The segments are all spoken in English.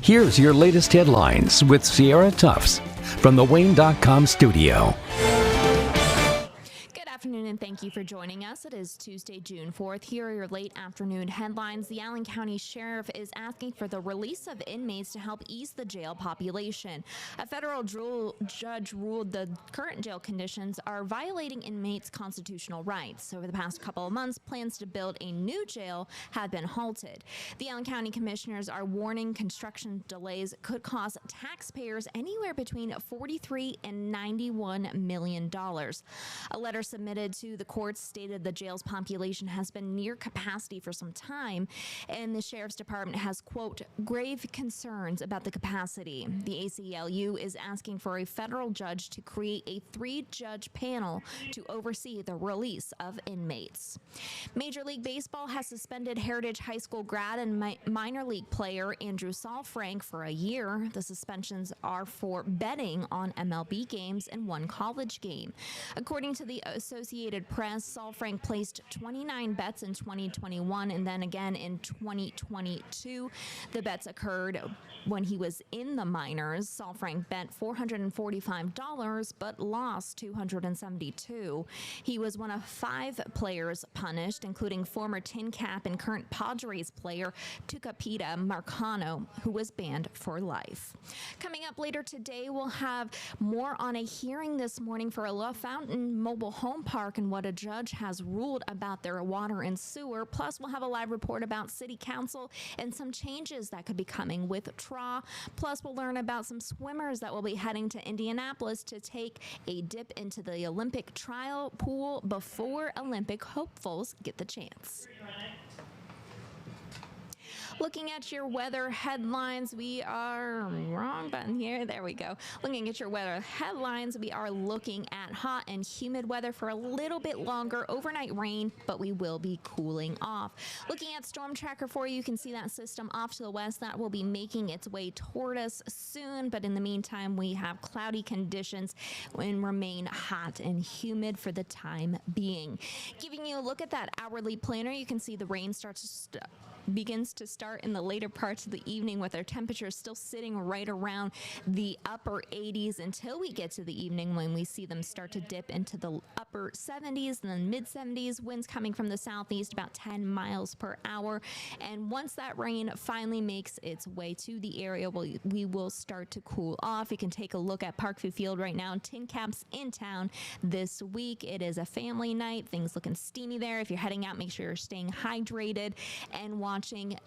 Here's your latest headlines with Sierra Tufts from the Wayne.com studio. Good afternoon and thank you for joining us. It is Tuesday, June 4th. Here are your late afternoon headlines. The Allen County Sheriff is asking for the release of inmates to help ease the jail population. A federal judge ruled the current jail conditions are violating inmates' constitutional rights. Over the past couple of months, plans to build a new jail have been halted. The Allen County Commissioners are warning construction delays could cost taxpayers anywhere between $43 and $91 million. A letter submitted to the courts stated the jail's population has been near capacity for some time, and the Sheriff's Department has, quote, grave concerns about the capacity. The ACLU is asking for a federal judge to create a 3-judge panel to oversee the release of inmates. Major League Baseball has suspended Heritage High School grad and minor league player Andrew Saalfrank for a year. The suspensions are for betting on MLB games and one college game. According to the Associated Press, Saalfrank placed 29 bets in 2021 and then again in 2022. The bets occurred when he was in the minors. Saalfrank bet $445 but lost $272. He was one of 5 players punished, including former Tin Cap and current Padres player Tucupita Marcano, who was banned for life. Coming up later today, we'll have more on a hearing this morning for a La Fountain mobile home park and what a judge has ruled about their water and sewer. Plus, we'll have a live report about City Council and some changes that could be coming with TRA. Plus, we'll learn about some swimmers that will be heading to Indianapolis to take a dip into the Olympic trial pool before Olympic hopefuls get the chance. Looking at your weather headlines, we are wrong button here. There we go. Looking at your weather headlines, we are looking at hot and humid weather for a little bit longer, overnight rain, but we will be cooling off. Looking at Storm Tracker for you can see that system off to the west that will be making its way toward us soon. But in the meantime, we have cloudy conditions and remain hot and humid for the time being. Giving you a look at that hourly planner, you can see the rain begins to start in the later parts of the evening, with our temperatures still sitting right around the upper 80s until we get to the evening, when we see them start to dip into the upper 70s and then mid 70s. Winds coming from the southeast about 10 miles per hour. And once that rain finally makes its way to the area, we will start to cool off. You can take a look at Parkview Field right now. Tin Cap's in town this week. It is a family night. Things looking steamy there. If you're heading out, make sure you're staying hydrated and watching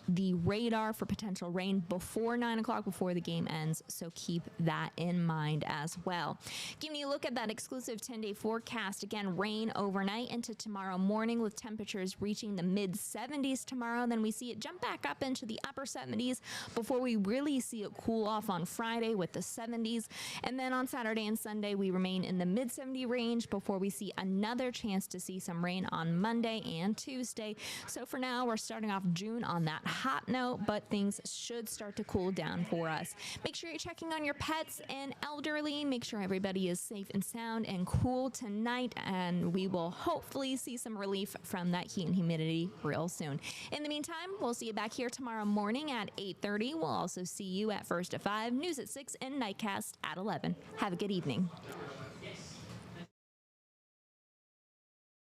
the radar for potential rain before 9 o'clock, before the game ends. So keep that in mind as well. Giving you a look at that exclusive 10-day forecast. Again, rain overnight into tomorrow morning, with temperatures reaching the mid 70s tomorrow. Then we see it jump back up into the upper 70s before we really see it cool off on Friday with the 70s. And then on Saturday and Sunday, we remain in the mid 70 range before we see another chance to see some rain on Monday and Tuesday. So for now, we're starting off June on that hot note, but things should start to cool down for us. Make sure you're checking on your pets and elderly. Make sure everybody is safe and sound and cool tonight, and we will hopefully see some relief from that heat and humidity real soon. In the meantime, we'll see you back here tomorrow morning at 8:30. We'll also see you at First at 5, News at 6, and Nightcast at 11. Have a good evening.